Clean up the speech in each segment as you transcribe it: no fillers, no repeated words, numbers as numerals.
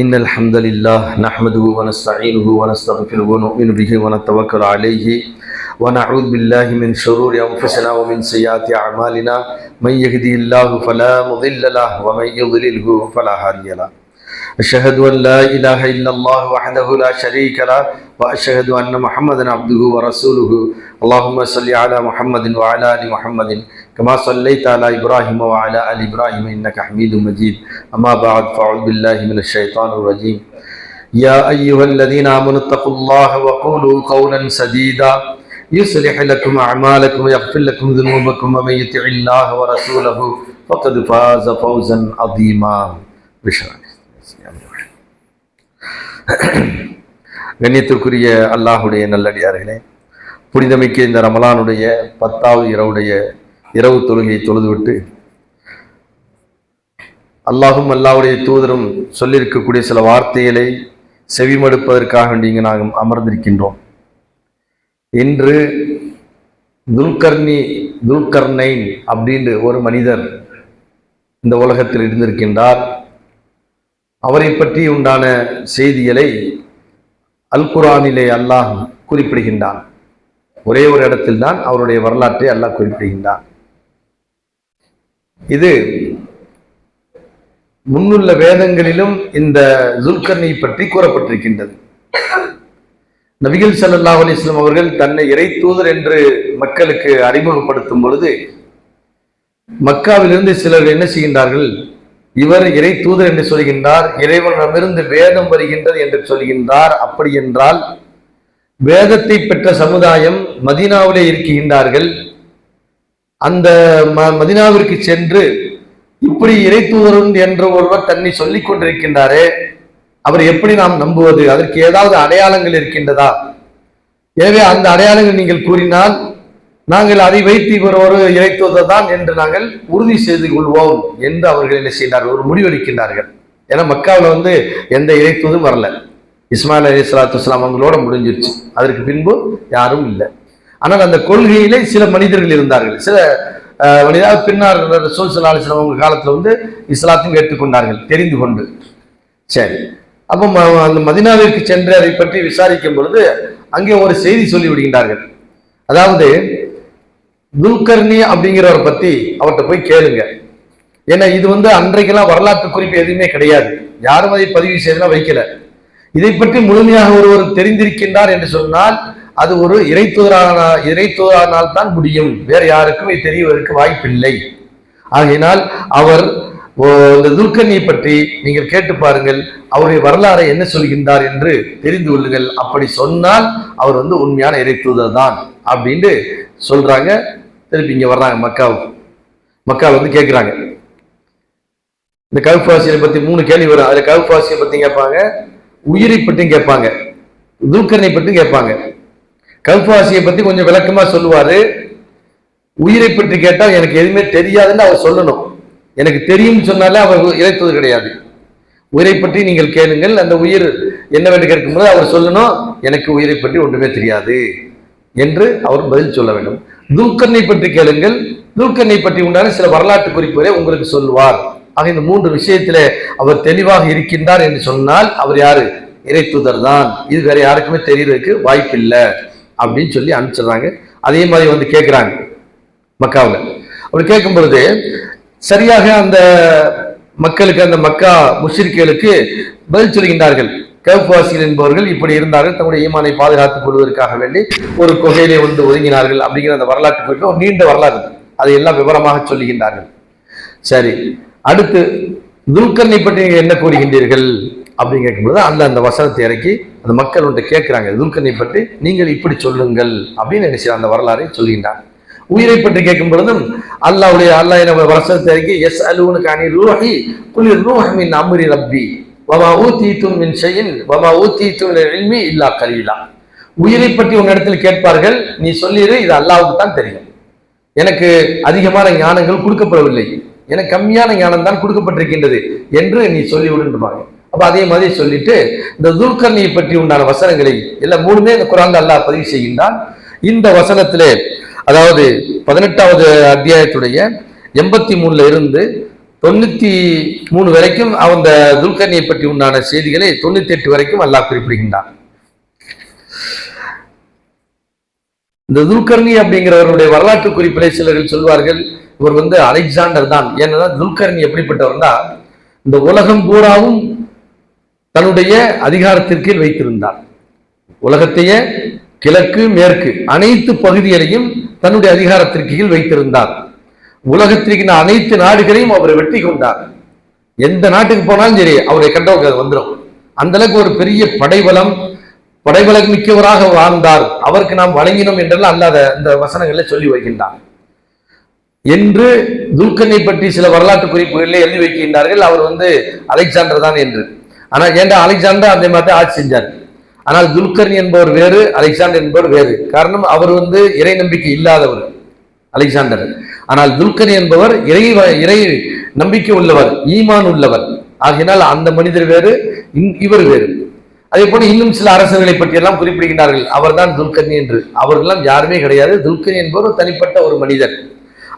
إن الحمد لله نحمده ونستعينه ونستغفره ونؤمن به ونتوكل عليه ونعوذ بالله من شرور أنفسنا ومن سيئات أعمالنا من يهده الله فلا مضل له ومن يضلله فلا هادي له أشهد أن لا إله إلا الله وحده لا شريك له وأشهد أن محمدا عبده ورسوله اللهم صل على محمد وعلى آل محمد كما صليت على إبراهيم وعلى آل إبراهيم إنك حميد مجيد أما بعد فأعوذ بالله من الشيطان الرجيم يا أيها الذين آمنوا اتقوا الله وقولوا قولا سديدا يصلح لكم أعمالكم ويغفر لكم ذنوبكم ومن يطع الله ورسوله فقد فاز فوزا عظيما. கண்ணியத்திற்குரிய அல்லாஹுடைய நல்லடியார்களே, புனிதமிக்க இந்த ரமலானுடைய 10வது இரவு தொழுகையை தொழுதுவிட்டு அல்லாஹுடைய தூதரும் சொல்லியிருக்கக்கூடிய சில வார்த்தைகளை செவிமடுப்பதற்காக வேண்டிய நாங்கள் அமர்ந்திருக்கின்றோம். இன்று துல்கர்னைன் அப்படின்ற ஒரு மனிதர் இந்த உலகத்தில் இருந்திருக்கின்றார். அவரை பற்றி உண்டான செய்திகளை அல் குர்ஆனிலே அல்லாஹ் குறிப்பிடுகின்றான். ஒரே ஒரு இடத்தில் தான் அவருடைய வரலாற்றை அல்லாஹ் குறிப்பிடுகின்றான். இது முன்னுள்ள வேதங்களிலும் இந்த துல்கர்னை பற்றி கூறப்பட்டிருக்கின்றது. நபிகள் ஸல்லல்லாஹு அலைஹி வஸல்லம் அவர்கள் தன்னை இறை தூதர் என்று மக்களுக்கு அறிமுகப்படுத்தும் பொழுது மக்காவிலிருந்து சிலர் என்ன செய்கின்றார்கள், இவர் இறை தூதர் என்று சொல்கின்றார், இறைவனிடமிருந்து வேதம் வருகின்றது என்று சொல்கின்றார். அப்படி என்றால் வேதத்தை பெற்ற சமுதாயம் மதீனாவிலே இருக்கின்றார்கள். அந்த மதீனாவிற்கு சென்று இப்படி இறை தூதர் என்று ஒருவர் தன்னை சொல்லிக் கொண்டிருக்கின்றாரே, அவர் எப்படி நாம் நம்புவது? அதற்கு ஏதாவது அடையாளங்கள் இருக்கின்றதா? எனவே அந்த அடையாளங்கள் நீங்கள் கூறினால் நாங்கள் அதை வைத்து இவர் ஒரு இறை தூதர் தான் என்று நாங்கள் உறுதி செய்து கொள்வோம் என்று அவர்கள் என்ன செய்கிறார்கள், ஒரு முடிவெடுக்கின்றார்கள். ஏன்னா மக்காவில் எந்த இறை தூதும் வரல. இஸ்மாயில் அலைஹிஸ்ஸலாத்து வஸ்ஸலாம் அவங்களோட முடிஞ்சிருச்சு. அதற்கு பின்பு யாரும் இல்லை. ஆனால் அந்த கொள்கையிலே சில மனிதர்கள் இருந்தார்கள். சில மனிதர்கள் பின்னர் ரசூல் ஸல்லல்லாஹு அலைஹி வஸல்லம் அவங்க காலத்தில் இஸ்லாத்தையும் ஏற்றுக்கொண்டார்கள் தெரிந்து கொண்டு. சரி, அப்போ அந்த மதீனாவிற்கு சென்று அதை பற்றி விசாரிக்கும் பொழுது அங்கே ஒரு செய்தி சொல்லி விடுகின்றார்கள். அதாவது துல்கர்னி அப்படிங்கிறவரை பற்றி அவர்கிட்ட போய் கேளுங்க. ஏன்னா இது அன்றைக்கெல்லாம் வரலாற்று குறிப்பு எதுவுமே கிடையாது, யாரும் அதை பதிவு செய்தெல்லாம் வைக்கல. இதை பற்றி முழுமையாக ஒருவர் தெரிந்திருக்கின்றார் என்று சொன்னால் அது ஒரு இறைத்தூதரானால் தான் முடியும், வேற யாருக்கும் இது தெரியவதற்கு வாய்ப்பில்லை. ஆகையினால் அவர் இந்த துல்கர்னியை பற்றி நீங்கள் கேட்டு பாருங்கள், அவருடைய வரலாறை என்ன சொல்கின்றார் என்று தெரிந்து கொள்ளுங்கள். அப்படி சொன்னால் அவர் உண்மையான இறைத்தூதர் தான் அப்படின்னு சொல்றாங்க. திருப்பி இங்க வர்றாங்க மக்காவை கேட்கிறாங்க. இந்த கவுஃபாசியை பத்தி 3 கேள்வி வரும். அதுல கவுஃபாசியை பத்தி கேட்பாங்க, உயிரை பற்றியும் கேட்பாங்க, துல்கர்னை பற்றி கேட்பாங்க. கவுஃபாசியை பத்தி கொஞ்சம் விளக்கமா சொல்லுவாரு. உயிரை பற்றி கேட்டால் எனக்கு எதுவுமே தெரியாதுன்னு அவர் சொல்லணும். எனக்கு தெரியும் சொன்னாலே அவர் இறைத்தூதர் கிடையாது. உயிரை பற்றி நீங்கள் கேளுங்கள், அந்த உயிர் என்னவென்று கேட்கும்போது அவர் சொல்லணும், எனக்கு உயிரை பற்றி ஒன்றுமே தெரியாது என்று அவர் பதில் சொல்ல வேண்டும். துல்கர்னை பற்றி கேளுங்கள், துல்கர்னை பற்றி உண்டான சில வரலாற்று குறிப்புகளை உங்களுக்கு சொல்லுவார். ஆக இந்த 3 விஷயத்திலே அவர் தெளிவாக இருக்கின்றார் என்று சொன்னால் அவர் யாரு? இறைத்தூதர் தான். இது வேற யாருக்குமே தெரியறதுக்கு வாய்ப்பில்லை அப்படின்னு சொல்லி அனுப்பிச்சிடுறாங்க. அதே மாதிரி கேட்கிறாங்க மக்காவில். அப்படி கேட்கும் பொழுது சரியாக அந்த மக்களுக்கு, அந்த மக்கா முஷ்ரிக்குகளுக்கு பதில் சொல்கின்றார்கள். கவுஃபாசிகள் என்பவர்கள் இப்படி இருந்தார்கள், தங்களுடைய ஈமானை பாதுகாத்துக் கொள்வதற்காக வேண்டி ஒரு குகையிலே ஒதுங்கினார்கள் அப்படிங்கிற அந்த வரலாற்று குறித்து ஒரு நீண்ட வரலாறு, அதை எல்லாம் விவரமாக சொல்லுகின்றார்கள். சரி, அடுத்து துல்கர்னை பற்றி நீங்கள் என்ன கூறுகின்றீர்கள் அப்படின்னு கேட்கும்போது அந்த வசனத்தை இறக்கி அந்த மக்கள் கேட்கிறாங்க, துல்கர்னை பற்றி நீங்கள் இப்படி சொல்லுங்கள் அப்படின்னு நினைச்சு அந்த வரலாறை சொல்கின்றார். உயிரை பற்றி கேட்கும் பொழுதும் அல்லாஹ் வசனத்தை இறக்கி எஸ் அலூனுக்கு அணி ரூஹி குலிர் ரூஹ் மின் அம்ரி ரப்பி வமா ஊதீதும் மின் ஷைஇன் வமா ஊதீதும் மினல் இல்மி இல்லா கலீலா. உயிரை பற்றி உன் இடத்துல கேட்பார்கள், நீ சொல்லிடு இது அல்லாஹ்வுக்கு தான் தெரியும், எனக்கு அதிகமான ஞானங்கள் கொடுக்கப்படவில்லை, எனக்கு கம்மியான ஞானம் தான் கொடுக்கப்பட்டிருக்கின்றது என்று நீ சொல்லி விடுன்றாங்க. அப்ப அதே மாதிரி சொல்லிட்டு இந்த துல்கர்னியை பற்றி உண்டான வசனங்களை எல்லாம் 3மே இந்த குர்ஆன்ல அல்லாஹ் பதிவு செய்கின்றான். இந்த வசனத்திலே அதாவது 18வது அத்தியாயத்துடைய 83ல இருந்து 93 வரைக்கும் அந்த துல்கர்னியை பற்றி உண்டான செய்திகளை 98 வரைக்கும் அல்லாஹ் குறிப்பிடுகின்றான். இந்த துல்கர்னி அப்படிங்கிறவருடைய வரலாற்று குறிப்பிலே சிலர்கள் சொல்வார்கள், இவர் அலெக்சாண்டர் தான். ஏன்னா துல்கர்னி எப்படிப்பட்டவர்னா, இந்த உலகம் பூராவும் தன்னுடைய அதிகாரத்திற்கு வைத்திருந்தார். உலகத்தையே கிழக்கு மேற்கு அனைத்து பகுதிகளையும் தன்னுடைய அதிகாரத்திற்கு கீழ் வைத்திருந்தார். உலகத்திற்கு அனைத்து நாடுகளையும் அவர் வெற்றி கொண்டார். எந்த நாட்டுக்கு போனாலும் சரி அவரை கண்டவங்க வந்துடும். அந்த அளவுக்கு ஒரு பெரிய படைபலம் மிக்கவராக வாழ்ந்தார். அவருக்கு நாம் வழங்கினோம் என்றெல்லாம் அல்லாத இந்த வசனங்களை சொல்லி வைக்கின்றார் என்று துல்கர்னை பற்றி சில வரலாற்று குறிப்புகளில் எழுதி வைக்கின்றார்கள். அவர் அலெக்சாண்டர் தான் என்று. ஆனால் ஏண்டா அலெக்சாண்டர் அதே மாதிரி ஆட்சி செஞ்சார். ஆனால் துல்கர்னி என்பவர் வேறு, அலெக்சாண்டர் என்பவர் வேறு. காரணம் அவர் இறை நம்பிக்கை இல்லாதவர் அலெக்சாண்டர். ஆனால் துல்கர்னி என்பவர் இறை நம்பிக்கை உள்ளவர், ஈமான் உள்ளவர். ஆகினால் அந்த மனிதர் வேறு, இவர் வேறு. அதே போல இன்னும் சில அரசர்களை பற்றி எல்லாம் குறிப்பிடுகிறார்கள். அவர் தான் துல்கர்னி என்று. அவர்களெல்லாம் யாருமே கிடையாது. துல்கர்னி என்பவர் ஒரு தனிப்பட்ட ஒரு மனிதர்.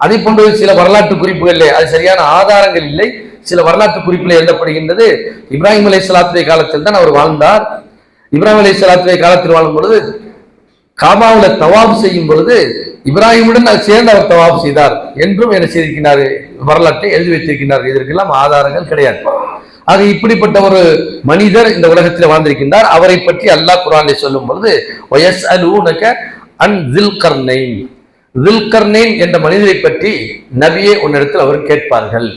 அதே போன்று சில வரலாற்று குறிப்புகளிலே அது சரியான ஆதாரங்கள் இல்லை. சில வரலாற்று குறிப்பில் எழுதப்படுகின்றது, இப்ராஹிம் அலைஹிஸ்ஸலாத்துடைய காலத்தில் தான் அவர் வாழ்ந்தார். இப்ராஹிம் அலைஹிஸ்ஸலாத்துடைய காலத்தில் வாழும் பொழுது காபாவுல தவாப் செய்யும் பொழுது இப்ராஹிமுடன் சேர்ந்து அவர் தவாப் செய்தார் என்றும் என்ன செய்திருக்கிறார், வரலாற்றை எழுதி வைத்திருக்கிறார். இதற்கெல்லாம் ஆதாரங்கள் கிடையாது. ஆக இப்படிப்பட்ட ஒரு மனிதர் இந்த உலகத்தில் வாழ்ந்திருக்கின்றார். அவரை பற்றி அல்லாஹ் குர்ஆனிலே சொல்லும் பொழுது வயஸ்அலூனக அன் ذில்கர்னைன், ذில்கர்னைன் என்ற மனிதரை பற்றி நபியே உன்னிடத்தில் அவர் கேட்பார்கள்.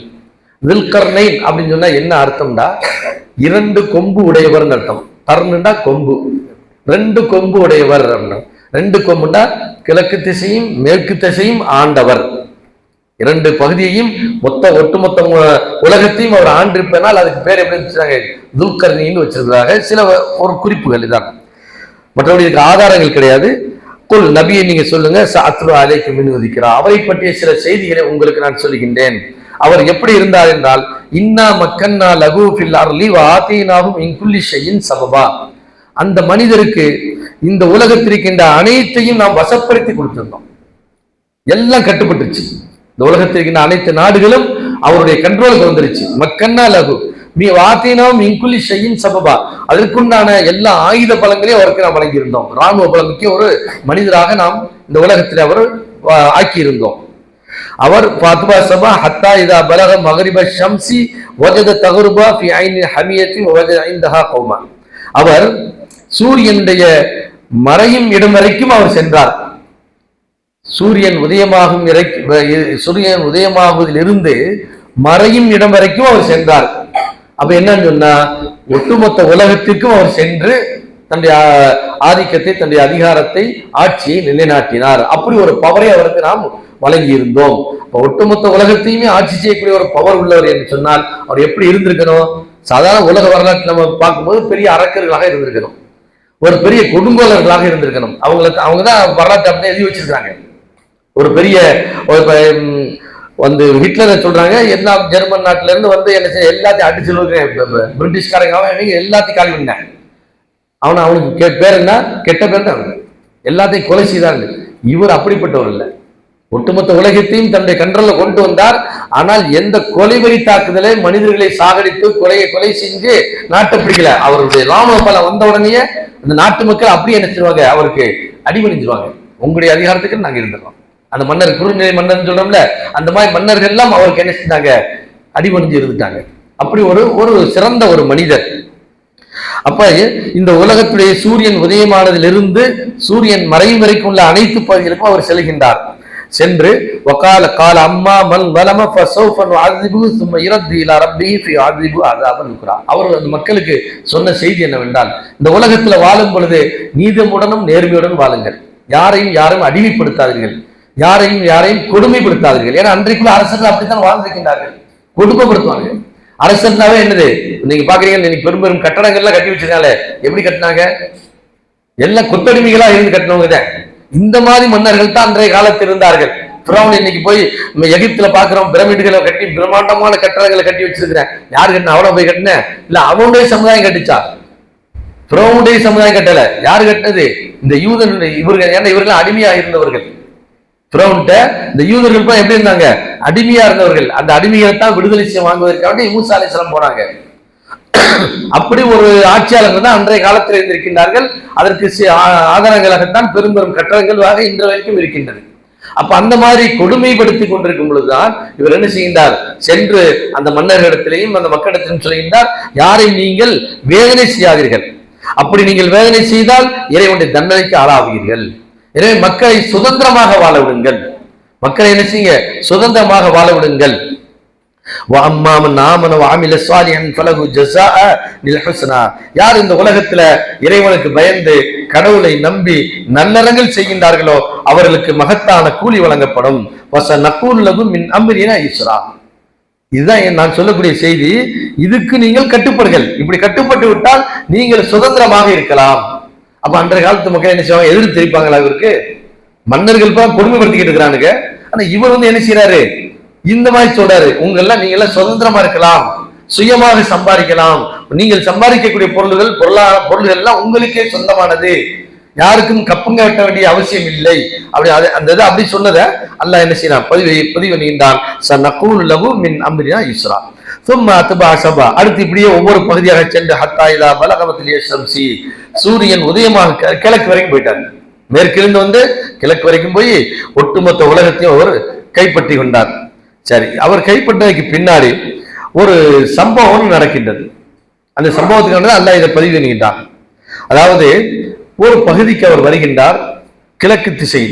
ذில்கர்னைன் அப்படின்னு சொன்னா என்ன அர்த்தம்டா, 2 கொம்பு உடையவர் அர்த்தம். கர்ணுண்டா கொம்பு, 2 கொம்பு உடையவர். 2 கொம்புண்டா கிழக்கு திசையும் மேற்கு திசையும் ஆண்டவர். 2 பகுதியையும் ஒட்டுமொத்த உலகத்தையும் அவர் ஆண்டிருப்பதனால் அதுக்கு பேர் எப்படி வச்சிருக்காங்க, துல்கர்னின்னு வச்சிருக்கிறாங்க. சில ஒரு குறிப்புகள் இதான், மற்றபடி இதுக்கு ஆதாரங்கள் கிடையாது. குல் நபியை நீங்க சொல்லுங்க, சாத்ரு அலைக்கும் வினுவதிக்கிறார். அவரை பற்றிய சில செய்திகளை உங்களுக்கு நான் சொல்லுகின்றேன். அவர் எப்படி இருந்தார் என்றால், இன்னா மக்கன்னா லகு ஃபில் அர்லி வ ஆதீனாஹும் மின் குல்லி ஷைஇன் சபபா. அந்த மனிதருக்கு இந்த உலகத்திற்கின்ற அனைத்தையும் நாம் வசப்படுத்தி கொடுத்திருந்தோம். எல்லாம் கட்டுப்பட்டுச்சு. இந்த உலகத்திற்கின்ற அனைத்து நாடுகளும் அவருடைய கண்ட்ரோலுக்கு வந்துருச்சு. மக்கன்னா லகு மீ வாத்தினாவும் இங்குலி ஷையின் சபபா. அதற்குண்டான எல்லா ஆயுத பலங்களையும் அவருக்கு நாம் வழங்கியிருந்தோம். ராணுவ பலம் மிக்க ஒரு மனிதராக நாம் இந்த உலகத்தில் அவர் ஆக்கியிருந்தோம். அவர் பாத்பா சபா ஹத்தா இதா பலக மகரிப ஷம்சி வஜத தகுருபா ஃபி ஐனி ஹமியத்தி வஜத இந்தஹா கௌமா. அவர் சூரியனுடைய மறையும் இடம் வரைக்கும் அவர் சென்றார். சூரியன் உதயமாகுவதிலிருந்து மறையும் இடம் வரைக்கும் அவர் சென்றார். அப்ப என்னன்னு சொன்னா, ஒட்டுமொத்த உலகத்திற்கும் அவர் சென்று தன்னுடைய ஆதிக்கத்தை, தன்னுடைய அதிகாரத்தை, ஆட்சியை நிலைநாட்டினார். அப்படி ஒரு பவரை அவருக்கு நாம் வழங்கி இருந்தோம். ஒட்டுமொத்த உலகத்தையுமே ஆட்சி செய்யக்கூடிய ஒரு பவர் உள்ளவர் என்று சொன்னால் அவர் எப்படி இருந்திருக்கணும்? சாதாரண உலக வரலாற்று நம்ம பார்க்கும்போது பெரிய அரக்கர்களாக இருந்திருக்கணும், ஒரு பெரிய கொடுங்கோலர்களாக இருந்திருக்கணும். அவங்கதான் வரலாற்று அப்படியே எழுதி வச்சிருக்காங்க. ஒரு பெரிய ஹிட்லரை சொல்றாங்க, எல்லா ஜெர்மன் நாட்டுல இருந்து என்ன செய்ய எல்லாத்தையும் அடிச்சு பிரிட்டிஷ்காரங்க எல்லாத்தையும் காலி பண்ண அவனுக்கு பேர் என்ன, கெட்ட பேர் தான், எல்லாத்தையும் கொலை செய்தாங்க. இவர் அப்படிப்பட்டவர் இல்லை. ஒட்டுமொத்த உலகத்தையும் தன்னுடைய கண்ட்ரோல்ல கொண்டு வந்தார். ஆனால் எந்த கொலைவெறி தாக்குதலை, மனிதர்களை சாகடித்து கொலை செஞ்சு நாட்டை பிடிக்கல. அவருடைய ராணுவ பலம் வந்த உடனே அந்த நாட்டு மக்கள் அப்படியே என்ன செய்வாங்க, அவருக்கு அடிபணிஞ்சிருவாங்க. உங்களுடைய அதிகாரத்துக்கு நாங்க இருந்துடுறோம். அந்த மன்னர், குறுநிலை மன்னர் சொல்றோம்ல, அந்த மாதிரி மன்னர்கள் எல்லாம் அவருக்கு என்ன செஞ்சாங்க, அடிபணிஞ்சு இருந்துட்டாங்க. அப்படி ஒரு சிறந்த ஒரு மனிதர். அப்ப இந்த உலகத்துடைய சூரியன் உதயமானதிலிருந்து சூரியன் மறையும் வரைக்கும் உள்ள அனைத்து பகுதிகளுக்கும் அவர் செல்கின்றார். சென்று வகால கால அம்மா மல் வலம ஃபஸௌஃப நுஅذிபு ثم يرد الى ربه فيعذب عذابا نكرا. அவர் அந்த மக்களுக்கு சொன்ன செய்தி என்னவென்றால், இந்த உலகத்துல வாழும் பொழுது நீதியுடனும் நேர்மையுடன் வாழுங்கள், யாரும் அடிமைப்படுத்தாதீர்கள், யாரையும் கொடுமைப்படுத்தாதீர்கள். ஏன்னா அன்றைக்குள்ள அரசர்கள் அப்படித்தான் வாழ்ந்திருக்கின்றார்கள், கொடுமைப்படுத்துவாங்க. அரசர்னாவே என்னது, நீங்க பாக்குறீங்க, இன்னைக்கு பெரும் பெரும் கட்டடங்கள்லாம் கட்டி வச்சிருக்காங்க. எப்படி கட்டினாங்க, எல்லாம் கொத்தடிமைகளா இருந்து கட்டினவங்க தான். இந்த மாதிரி மன்னர்கள் தான் அன்றைய காலத்தில் இருந்தார்கள். ஃபிரௌன் இன்னைக்கு போய் எகிப்துல பாக்குறோம், பிரமிடுகளை கட்டி பிரம்மாண்டமான கட்டடங்களை கட்டி வச்சிருக்கிறேன். யாரு கட்டின, அவனை போய் கட்டின இல்ல, அவனுடைய சமுதாயம் கட்டிச்சா? ஃபிரௌனுடைய சமுதாயம் கட்டல. யாரு கட்டினது? இந்த யூதனுடைய. இவர்கள் ஏன்னா இவர்கள் அடிமையா இருந்தவர்கள். ஃபிரௌன்ட்ட இந்த யூதர்கள் எப்படி இருந்தாங்க? அடிமையா இருந்தவர்கள். அந்த அடிமைகளை தான் விடுதலை செய்ய வாங்குவதற்காக மூசா அலைஹிஸ்ஸலாம் போனாங்க. அப்படி ஒரு ஆட்சியாளர்கள் தான் அன்றைய காலத்தில் இருந்திருக்கின்றார்கள். அதற்கு ஆதாரங்களாகத்தான் பெரும் பெரும் கட்டடங்களாக இன்று வரைக்கும் இருக்கின்றது. அப்ப அந்த மாதிரி கொடுமைப்படுத்தி கொண்டிருக்கும் பொழுதுதான் இவர் என்ன செய்கின்றார்? சென்று அந்த மன்னர்களிடத்திலையும் அந்த மக்களிடத்திலும் சொல்கின்றார், யாரை நீங்கள் வேதனை செய்யாதீர்கள். அப்படி நீங்கள் வேதனை செய்தால் இறைவனுடைய தண்டனைக்கு ஆளாவீர்கள். எனவே மக்களை சுதந்திரமாக வாழ விடுங்கள். மக்களை என்ன செய்யுங்க? சுதந்திரமாக வாழ விடுங்கள். யார் இந்த உலகத்துல இறைவனுக்கு பயந்து கடவுளை நம்பி நல்லறங்கள் செய்கின்றார்களோ அவர்களுக்கு மகத்தான கூலி வழங்கப்படும். இதுதான் நான் சொல்லக்கூடிய செய்தி. இதுக்கு நீங்கள் கட்டுப்படுங்கள். இப்படி கட்டுப்பட்டு விட்டால் நீங்கள் சுதந்திரமாக இருக்கலாம். அப்ப அன்றைய காலத்து மக்கள் என்ன செய்வாங்க? எதிர்த்து தெரிவிப்பாங்களா? இவருக்கு மன்னர்கள் தான் கொடுமைப்படுத்திக்கிட்டு இருக்கிறானுங்க. ஆனா இவர் என்ன செய்யறாரு? இந்த மாதிரி சொல்றாரு, உங்களெல்லாம் நீங்க எல்லாம் சுதந்திரமா இருக்கலாம், சுயமாக சம்பாதிக்கலாம். நீங்கள் சம்பாதிக்கக்கூடிய பொருள்கள் எல்லாம் உங்களுக்கே சொந்தமானது, யாருக்கும் கப்புங்க வெட்ட வேண்டிய அவசியம் இல்லை. அப்படி அந்த இதை அப்படி சொன்னதை அல்லாஹ் என்ன செய்யறான்? பதிவு நீண்டான். அடுத்து இப்படியே ஒவ்வொரு பகுதியாக சென்று ஹத்தாயிதா பலகமத்திலே ஷம்சி, சூரியன் உதயமாக கிழக்கு வரைக்கும் போயிட்டார். மேற்கிலிருந்து கிழக்கு வரைக்கும் போய் ஒட்டுமொத்த உலகத்தையும் அவர் கைப்பற்றி கொண்டார். சரி, அவர் கைப்பற்றதுக்கு பின்னாடி ஒரு சம்பவம் நடக்கின்றது. அந்த சம்பவத்துக்கு அல்லாஹ் இதை பதிவு நீண்டான். அதாவது ஒரு பகுதிக்கு அவர் வருகின்றார், கிழக்கு திசை,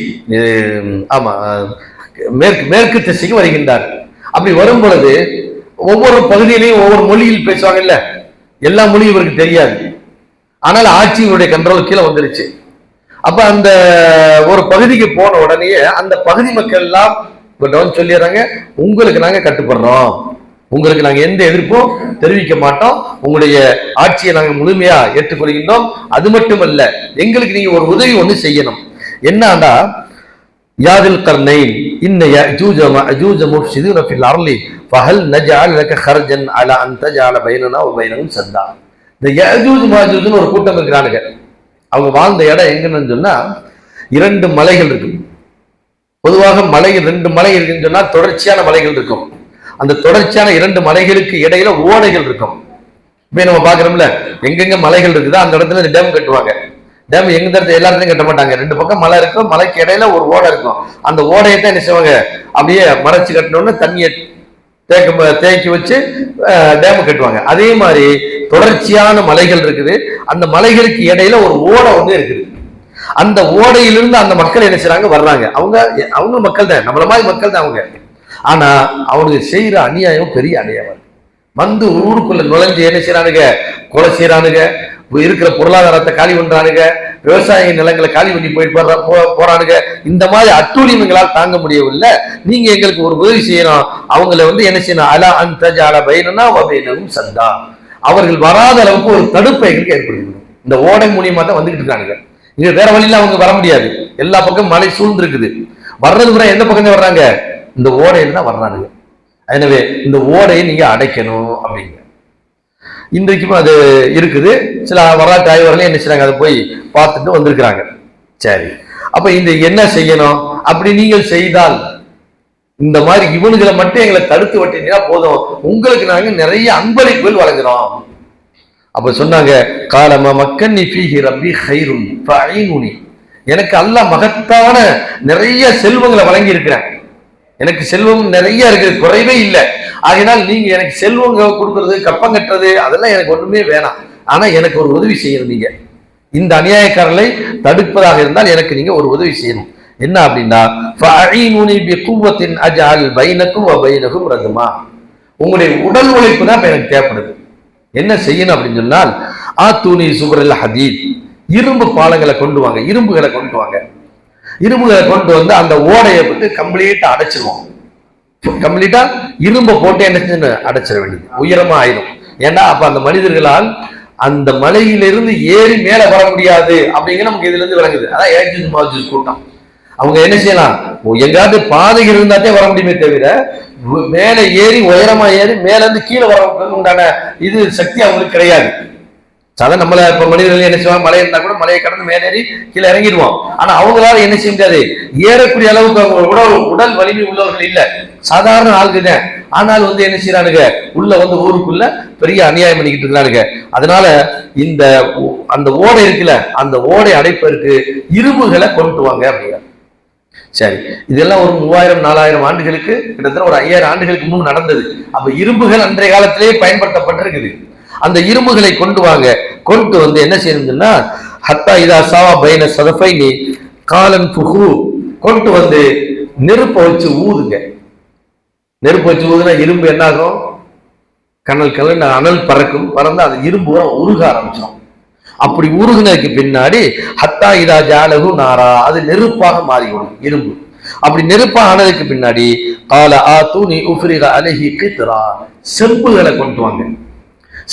ஆமா மேற்கு திசைக்கு வருகின்றார். அப்படி வரும் பொழுது ஒவ்வொரு பகுதியிலையும் ஒவ்வொரு மொழியில் பேசுவாங்க இல்ல, எல்லா மொழியும் இவருக்கு தெரியாது. ஆனால் ஆட்சி இவருடைய கண்ட்ரோல் கீழே வந்துருச்சு. அப்ப அந்த ஒரு பகுதிக்கு போன உடனே அந்த பகுதி மக்கள் எல்லாம் சொல்லிடுறாங்க, உங்களுக்கு நாங்க கட்டுப்படுறோம், உங்களுக்கு நாங்க எந்த எதிர்ப்பும் தெரிவிக்க மாட்டோம், உங்களுடைய ஆட்சியை நாங்க முழுமையா ஏற்றுக்கொள்கின்றோம். அது மட்டுமல்ல, எங்களுக்கு நீங்க ஒரு உதவி ஒண்ணு செய்யணும். என்னன்னா, யாதில் கர்னைன் இன்ன யஜூஜ மஅஜூஜ முஃப்ஸிதுன ஃபில் அர்லி ஃபஹல் நஜஅல் லக ஹர்ஜன் அலா அன் தஜஅல பைனனா வ பைனஹும் சத்தா. இந்த யஜூஜ் மஅஜூஜ்னு ஒரு கூட்டம் இருக்கிறானுங்க. அவங்க வாழ்ந்த இடம் எங்கன்னு சொன்னா, 2 மலைகள் இருக்கு. பொதுவாக மலைகள் 2 மலை இருக்குன்னு சொன்னா தொடர்ச்சியான மலைகள் இருக்கும். அந்த தொடர்ச்சியான 2 மலைகளுக்கு இடையில ஓடைகள் இருக்கும். இப்ப நம்ம பாக்குறோம்ல, எங்கெங்க மலைகள் இருக்குதோ அந்த இடத்துல டேம் கட்டுவாங்க. டேம் எங்க இடத்துல எல்லா இடத்துலையும் கட்ட மாட்டாங்க. 2 பக்கம் மலை இருக்கும், மலைக்கு இடையில ஒரு ஓடை இருக்கும். அந்த ஓடையை தான் என்ன செய்வாங்க? அப்படியே மறைச்சு கட்டினோன்னு தண்ணியை தேக்கி வச்சு டேம் கட்டுவாங்க. அதே மாதிரி தொடர்ச்சியான மலைகள் இருக்குது. அந்த மலைகளுக்கு இடையில ஒரு ஓடை ஒண்ணு இருக்குது. அந்த ஓடையிலிருந்து அந்த மக்கள் என்ன செய்றாங்க? வர்றாங்க. அவங்க மக்கள் தான், நம்மள மாதிரி மக்கள் தான் அவங்க. ஆனா அவனுக்கு செய்யற அநியாயம் பெரிய அநியாயம். வந்து ஊருக்குள்ள நுழைஞ்சு என்ன செய்யறானுங்க? கொலை செய்யறானுங்க, இருக்கிற பொருளாதாரத்தை காலி பண்றானுங்க, விவசாய நிலங்களை காலி பண்ணி போறானுங்க. இந்த மாதிரி அட்டூழியங்களால் தாங்க முடியவில்லை. நீங்க எங்களுக்கு ஒரு உதவி செய்யணும். அவங்களை என்ன செய்யணும்? அலா அன் தஜஅல பைனனா வ பைனஹும் சத்தா. அவர்கள் வராத அளவுக்கு ஒரு தடுப்பை எங்களுக்கு ஏற்படுத்தணும். இந்த ஓடை மூலியமா தான் வந்துகிட்டு இருக்கானுங்க. இங்க வேற வழியில அவங்க வர முடியாது. எல்லா பக்கம் மலை சூழ்ந்திருக்குது. வர்றது கூட எந்த பக்கம் தான் வர்றாங்க? இந்த ஓடையில தான் வர்றானுங்க. எனவே இந்த ஓடையை நீங்க அடைக்கணும் அப்படிங்க. இன்றைக்கும் அது இருக்குது. சில வரலாற்று ஆய்வர்களே என்ன செய்றாங்க? அதை போய் பார்த்துட்டு வந்திருக்கிறாங்க. சரி, அப்ப இந்த என்ன செய்யணும்? அப்படி நீங்கள் செய்தால், இந்த மாதிரி இவனுங்களை மட்டும் எங்களை தடுத்து விட்டீங்கன்னா போதும், உங்களுக்கு நாங்க நிறைய அன்பளிப்புகள் வழங்குறோம். அப்ப சொன்னாங்க, காலமா மக்கன் ஃபீஹி ரப்பி கைரும் ஃபஐனுனி, எனக்கு அல்லாஹ் மகத்தான நிறைய செல்வங்களை வழங்கி இருக்கிறேன். எனக்கு செல்வம் நிறைய இருக்கு, குறைவே இல்லை. ஆகினால் நீங்க எனக்கு செல்வங்க கொடுக்கறது, கப்பம் கட்டுறது, அதெல்லாம் எனக்கு ஒண்ணுமே வேணாம். ஆனா எனக்கு ஒரு உதவி செய்யணும். நீங்க இந்த அநியாயக்காரர்களை தடுப்பதாக இருந்தால் எனக்கு நீங்க ஒரு உதவி செய்யணும். என்ன அப்படின்னா, ஃபஐனுனி பிகுவத்தின் அஜஅல் பைனக்கும் வ பைனஹும் ரதுமா, உங்களுடைய உடல் உழைப்பு தான் எனக்கு தேவைப்படுது. என்ன செய்யணும் அப்படின்னு சொன்னால், ஆத்தூனி சுபரல் ஹதீத், இரும்பு பாலங்களை கொண்டு வாங்க, இரும்புகளை கொண்டு வாங்க. இரும்புகளை கொண்டு வந்து அந்த ஓடையை போட்டு கம்ப்ளீட்டா அடைச்சிருவோம். கம்ப்ளீட்டா இரும்பை போட்டு என்ன செஞ்சு அடைச்சிட வேண்டியது, உயரமா ஆயிரும். ஏன்னா அப்ப அந்த மனிதர்களால் அந்த மலையிலிருந்து ஏறி மேல வர முடியாது அப்படிங்கிற நமக்கு இதுல இருந்து விளங்குது. அதான் யாஜூஜ் மாஜூஜ் கூட்டம். அவங்க என்ன செய்யலாம்? எங்காவது பாதைகள் இருந்தாத்தே வர முடியுமே தவிர மேலே ஏறி உயரமா ஏறி மேல இருந்து கீழே வர உண்டான இது சக்தி அவங்களுக்கு கிடையாது. சாதாரண நம்மள இப்ப மனிதர்கள் என்ன செய்வாங்க, மலை இருந்தா கூட மலையை கடந்து மேலேறி கீழே இறங்கிடுவோம். ஆனா அவங்களால என்ன செய்ய முடியாது, ஏறக்கூடிய அளவுக்கு அவங்க உடல் வலிமை உள்ளவர்கள் இல்ல, சாதாரண ஆளுங்க. ஆனால் என்ன செய்யறானுங்க, உள்ள ஊருக்குள்ள பெரிய அநியாயம் பண்ணிக்கிட்டு இருக்கிறானுங்க. அதனால அந்த ஓடை இருக்குல்ல, அந்த ஓடை அடைப்பதற்கு இரும்புகளை கொண்டு வாங்க அப்படிங்கிற. சரி, இதெல்லாம் ஒரு 3000-4000 ஆண்டுகளுக்கு, கிட்டத்தட்ட ஒரு 5000 ஆண்டுகளுக்கு முன்பு நடந்தது. அப்ப இரும்புகள் அன்றைய காலத்திலேயே பயன்படுத்தப்பட்டிருக்குது. அந்த இரும்புகளை கொண்டு வாங்க. கொண்டு என்ன செய்யணும்னா, ஹத்தா இதா சாவா பைன சதஃபைனி காலன் புகு, கொண்டு நெருப்பை வச்சு ஊதுங்க. நெருப்பு வச்சு ஊதுனா இரும்பு என்ன ஆகும், கனல் அனல் பறக்கும். பறந்து அது இரும்பு உருக ஆரம்பிச்சோம். அப்படி உருகுனதுக்கு பின்னாடி ஹத்தா இதா ஜாலகு நாரா, அது நெருப்பாக மாறிவிடும் இரும்பு. அப்படி நெருப்பாக ஆனதுக்கு பின்னாடி கால ஆத்தூனி உஃப்ரிக அலைஹி கித்ரா, செம்புகளை கொண்டு வாங்க.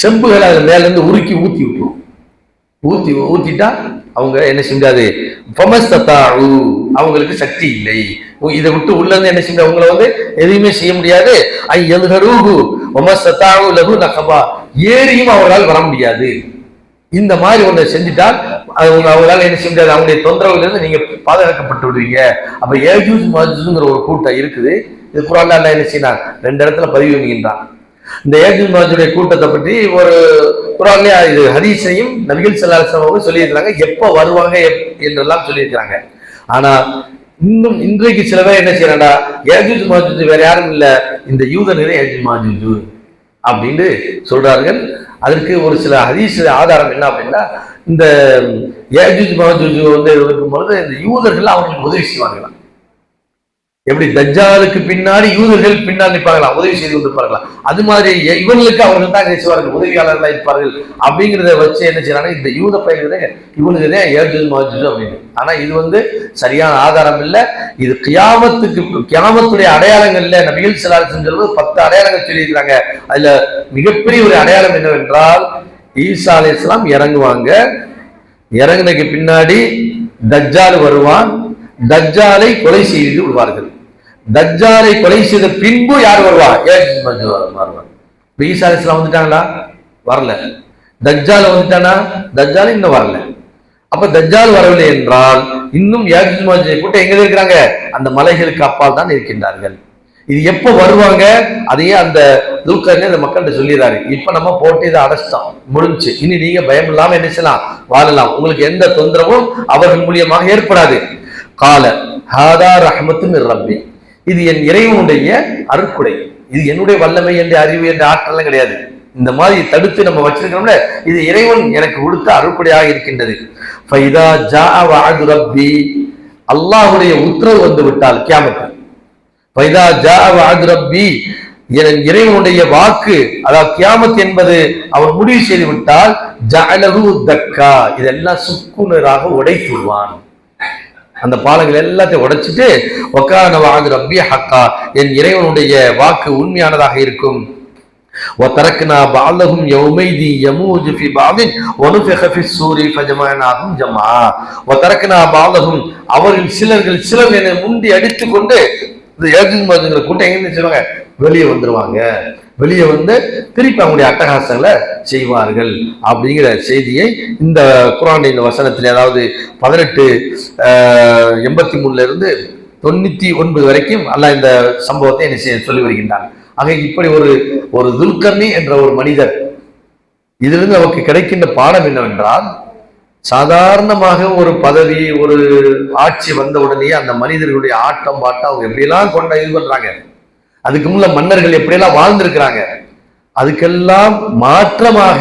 செம்புகளை அது மேல இருந்து உருக்கி ஊத்தி விட்டுரும். ஊத்திட்டா அவங்க என்ன செஞ்சாது, அவங்களுக்கு சக்தி இல்லை. இதை விட்டு உள்ள இருந்து என்ன செஞ்சா அவங்கள எதையுமே செய்ய முடியாது. ஏறியும் அவர்களால் வர முடியாது. இந்த மாதிரி ஒன்றை செஞ்சுட்டால் அவங்களால என்ன செய்ய முடியாது, அவங்களுடைய தொந்தரவுல இருந்து நீங்க பாதுகாக்கப்பட்டு விடுவீங்க. அப்ப ஏஜூஜ் மாஜூஜ்ங்கிற ஒரு கூட்டம் இருக்குது. இது குர்ஆன்ல அல்லாஹ் என்ன செய்யறான், 2 இடத்துல பதிவு பண்ணுகின்றான். இந்த ஏஜூஜ் மாஜூஜுடைய கூட்டத்தை பற்றி ஒரு குர்ஆன்ல இது ஹதீஸையும் நபிகள் ஸல்லல்லாஹு அலைஹி வஸல்லம் சொல்லியிருக்கிறாங்க, எப்ப வருவாங்க என்றெல்லாம் சொல்லியிருக்கிறாங்க. ஆனா இன்னும் இன்றைக்கு சில பேர் என்ன செய்யறாண்டா, ஏஜூஜ் மாஜூஜ் வேற யாரும் இல்ல, இந்த யூதர்களே ஏஜூஜ் மாஜூஜ் அப்படின்னு சொல்றார்கள். அதற்கு ஒரு சில ஹதீஸ் ஆதாரம் என்ன அப்படின்னா, இந்த ஏஜூஜ் மாஜூஜ் இருக்கும் பொழுது இந்த யூதர்கள் அவங்களுக்கு உதவி செய்வாங்களாம். எப்படி தஜ்ஜாலுக்கு பின்னாடி யூதர்கள் பின்னால் நிற்பாங்களாம், உதவி செய்து கொண்டிருப்பார்களாம். அது மாதிரி இவங்களுக்கு அவர்கள் தான் செய்வார்கள், உதவியாளர்களாக இருப்பார்கள். அப்படிங்கிறத வச்சு என்ன செய்யறாங்க, இந்த யூத பயிர்களே இவனுக்கு தான் ஏஜூஜ் மாஜூஜ் அப்படின்னு. ஆனா இது சரியான ஆதாரம் இல்லை. இது கியாமத்துடைய அடையாளங்கள்ல நபிகள் ஸல்லல்லாஹு அலைஹி வஸல்லம் 10 அடையாளங்கள் சொல்லியிருக்கிறாங்க. அதுல மிகப்பெரிய ஒரு அடையாளம் என்னவென்றால், ஈசா அலைஹிஸ்ஸலாம் இறங்குவாங்க. இறங்கினதுக்கு பின்னாடி தஜ்ஜால் வருவான். தஜ்ஜாலை கொலை செய்து விடுவார்கள். தஜ்ஜாலை கொலை செய்த பின்பு யார் வருவா, ஏஜூஜ் மாஜூஜ் வருவார். ஈசா அலைஹிஸ்ஸலாம் வந்துட்டாங்களா, வரல. தஜ்ஜால் வந்துட்டானா, தஜ்ஜால் இன்னும் வரல. அப்ப தஜ்ஜால் வரவில்லை என்றால் இன்னும் ஏஜூஜ் மாஜூஜ் கூட்டம் எங்க இருக்கிறாங்க, அந்த மலைகளுக்கு அப்பால் தான் இருக்கின்றார்கள். இது எப்ப வருவாங்க, அதையே அந்த துல்கர்னே அந்த மக்கள்கிட்ட சொல்லிடுறாரு. இப்ப நம்ம போட்டு இதை அடைச்சிட்டோம், முடிஞ்சு. இனி நீங்க பயம் இல்லாம என்ன செய்யலாம், வாழலாம். உங்களுக்கு எந்த தொந்தரவும் அவர்கள் மூலியமாக ஏற்படாது. கால ஹாதா ரஹ்மத்து மிர் ரப்பி, இது என் இறைவனுடைய அருட்கொடை. இது என்னுடைய வல்லமை என்ற அறிவு என்ற ஆற்றலாம் கிடையாது. இந்த மாதிரி தடுத்து நம்ம வச்சிருக்கிறோம்ல, இது இறைவன் எனக்கு கொடுத்த அருட்கொடையாக இருக்கின்றது. ஃபைதா ஜாஅ வஅது ரப்பி, அல்லாஹ்வுடைய உத்தரவு வந்து விட்டால் கியாமத். ஃபைதா ஜாஅ வஅது ரப்பி, என் இறைவனுடைய வாக்கு, அதாவது கியாமத் என்பது அவர் முடிவு செய்து விட்டால் ஜஅலஹு தக்கா, இதெல்லாம் சுக்குனராக உடைத்துள்வான். அந்த பாலங்கள் எல்லாத்தையும் உடைச்சிட்டு வகான வஅது ரப்பி ஹக்கா, என் இறைவனுடைய வாக்கு உண்மையானதாக இருக்கும். وتركنا بعضهم يومئذ يموج في بعض ونفخ في الصور فجمعناهم جمعا. وتركنا بعضهم, அவர்கள் சிலர் என்னை முந்தி அடித்துக் கொண்டு இந்த ஏஜூஜ் மாஜூஜ் கூட்டம் எங்க செய்வாங்க, வெளியே வந்துருவாங்க. வெளியே திருப்பி அவங்களுடைய அட்டகாசங்களை செய்வார்கள் அப்படிங்கிற செய்தியை இந்த குர்ஆன் இந்த வசனத்தில், அதாவது 1883 இருந்து 99 வரைக்கும் அல்லாஹ் இந்த சம்பவத்தை என்ன சொல்லி வருகின்றான். ஆக இப்படி ஒரு துல்கர்னி என்ற ஒரு மனிதர், இதிலிருந்து நமக்கு கிடைக்கின்ற பாடம் என்னவென்றால், சாதாரணமாக ஒரு பதவி ஒரு ஆட்சி வந்த உடனே அந்த மனிதர்களுடைய ஆட்டம் பாட்டம் அவங்க எப்படியெல்லாம் இது பண்றாங்க, அதுக்கு முன்ன மன்னர்கள் எப்படியெல்லாம் வாழ்ந்திருக்கிறாங்க, அதுக்கெல்லாம் மாற்றமாக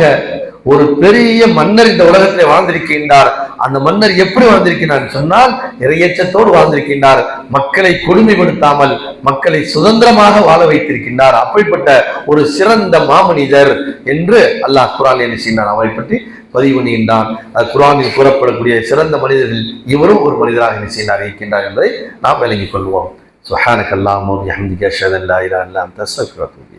ஒரு பெரிய மன்னர் இந்த உலகத்திலே வாழ்ந்திருக்கின்றார். அந்த மன்னர் எப்படி வாழ்ந்திருக்கிறார் சொன்னால், இறையச்சத்தோடு வாழ்ந்திருக்கின்றார். மக்களை கொடுமைப்படுத்தாமல் மக்களை சுதந்திரமாக வாழ வைத்திருக்கின்றார். அப்படிப்பட்ட ஒரு சிறந்த மாமனிதர் என்று அல்லாஹ் குர்ஆனில் என்ன செய்கிறான், அவரை பற்றி பதிவு பண்ணுகின்றான். குர்ஆனில் கூறப்படக்கூடிய சிறந்த மனிதர்கள் இவரும் ஒரு மனிதராக என்ன செய்கிறார் இருக்கின்றார் என்பதை நாம் விளங்கிக் கொள்வோம். சுப்ஹானக அல்லாஹும்ம வ பிஹம்திக அஷ்ஹது அன் லா இலாஹா இல்லா அன்த அஸ்தக்ஃபிருக வ அத்தூபு இலைக்.